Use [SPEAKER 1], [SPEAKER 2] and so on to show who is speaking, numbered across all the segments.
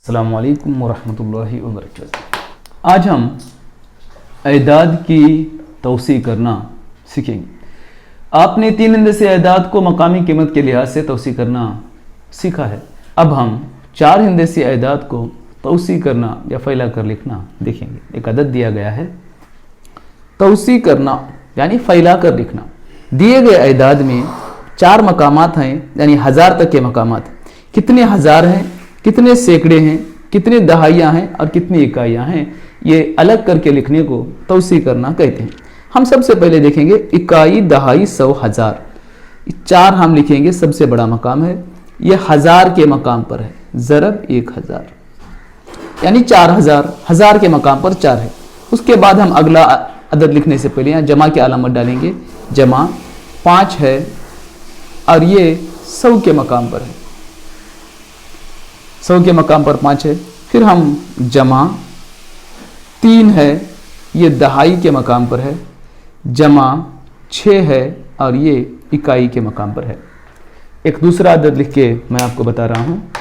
[SPEAKER 1] अस्सलामु अलैकुम वरहमतुल्लाहि वबरकातुहू। आज हम एदाद की तौसी करना सीखेंगे। आपने 3 हिंदसी एदाद को मकामी कीमत के लिहाज से तौसी करना सीखा है। अब हम 4 हिंदसी एदाद को तौसी करना या फैला कर लिखना देखेंगे। एक अदद दिया गया है, तौसी करना यानी फैला कर लिखना। दिए गए एदाद में 4 मकामात हैं, यानी 1000 तक के मकामात। कितने हज़ार हैं, कितने सैकड़े हैं, कितने दहाइयाँ हैं और कितनी इकाइयाँ हैं, ये अलग करके लिखने को तौसी करना कहते हैं। हम सबसे पहले देखेंगे इकाई, दहाई, 100, 1000। 4 हम लिखेंगे, सबसे बड़ा मकाम है, ये 1000 के मकाम पर है। ज़रब 1000 यानी 4000, 1000 के मकाम पर 4 है। उसके बाद हम अगला अदद लिखने से पहले यहाँ जमा की अलामत डालेंगे। जमा 5 है और ये 100 के मकाम पर है। 100 के मकाम पर 5 है। फिर हम जमा 3 है, ये दहाई के मकाम पर है। जमा 6 है और ये इकाई के मकाम पर है। एक दूसरा अदद लिख के मैं आपको बता रहा हूँ।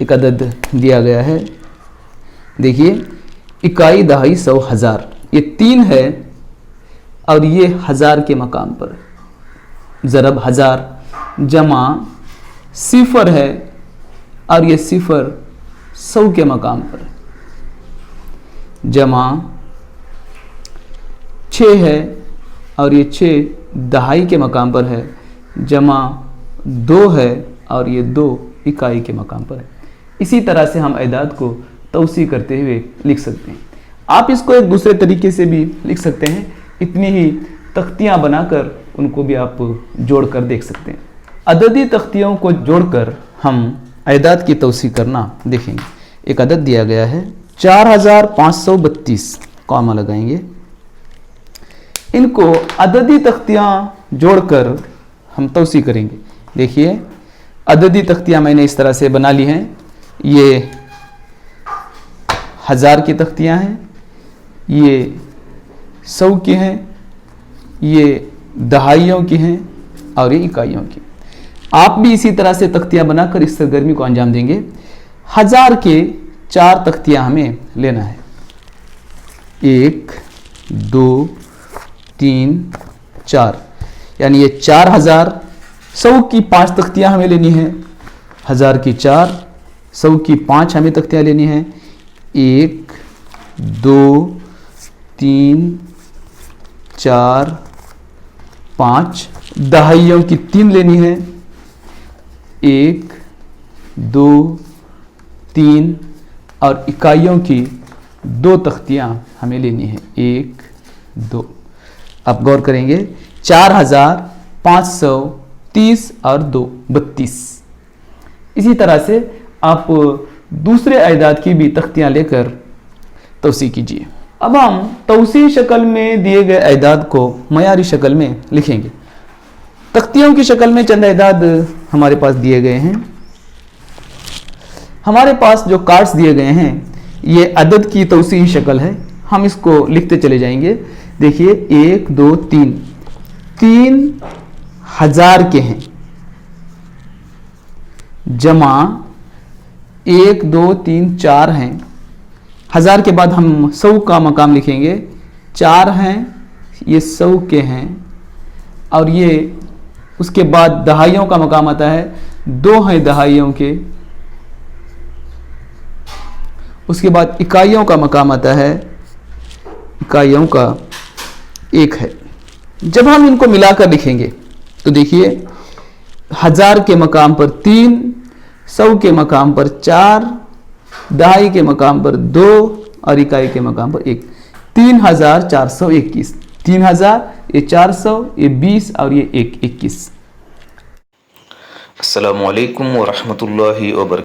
[SPEAKER 1] एक अदद दिया गया है, देखिए इकाई, दहाई, 100, 1000। ये 3 है और ये 1000 के मकाम पर है। ज़रब 1000। जमा 0 है और ये 0 100 के मकाम पर है। जमा 6 है और ये 6 दहाई के मकाम पर है। जमा 2 है और ये 2 इकाई के मकाम पर है। इसी तरह से हम एदाद को तौसी करते हुए लिख सकते हैं। आप इसको एक दूसरे तरीके से भी लिख सकते हैं। इतनी ही तख्तियाँ बनाकर उनको भी आप जोड़कर देख सकते हैं। अददी तख्तियों को जोड़कर हम एदाद की तौसी करना देखेंगे। एक अदद दिया गया है 4532, कॉमा लगाएंगे। इनको अददी तख्तियाँ जोड़कर हम तौसी करेंगे। देखिए अददी तख्तियाँ मैंने इस तरह से बना ली हैं। ये 1000 की तख्तियाँ हैं, ये 100 की हैं, ये दहाइयों की हैं और ये इकाइयों की। आप भी इसी तरह से तख्तियाँ बनाकर इस सरगर्मी को अंजाम देंगे। 1000 के 4 तख्तियाँ हमें लेना है। 1 2 3 4, यानी ये 4000। 100 की 5 तख्तियाँ हमें लेनी है। 1000 की 4, 100 की 5 हमें तख्तियाँ लेनी है। 1 2 3 4 5। दहाइयों की 3 लेनी है। 1 2 3 और इकाइयों की 2 तख्तियाँ हमें लेनी है। 1 2। आप गौर करेंगे 4530 और 2 32। इसी तरह से आप दूसरे एदाद की भी तख्तियाँ लेकर तौसी कीजिए। अब हम तौसी शक्ल में दिए गए एदाद को मयारी शक्ल में लिखेंगे। तख्तियों की शक्ल में चंद एदाद हमारे पास दिए गए हैं। हमारे पास जो कार्ड्स दिए गए हैं ये अदद की तौसी शक्ल है। हम इसको लिखते चले जाएंगे। देखिए 1 2 3, 3000 के हैं। जमा 1 2 3 4 हैं। 1000 के बाद हम 100 का मकाम लिखेंगे। 4 हैं, ये 100 के हैं और ये उसके बाद दहाइयों का मकाम आता है। 2 हैं दहाइयों के। उसके बाद इकाइयों का मकाम आता है। इकाइयों का 1 है। जब हम इनको मिलाकर लिखेंगे तो देखिए 1000 के मकाम पर 3, 100 के मकाम पर 4, दहाई के मकाम पर 2 और इकाई के मकाम पर 1। 3421। 3000, ये 400, ये 20 और ये 1 21।
[SPEAKER 2] अस्सलामु अलैकुम वरहमतुल्लाहि वबरकातुहू।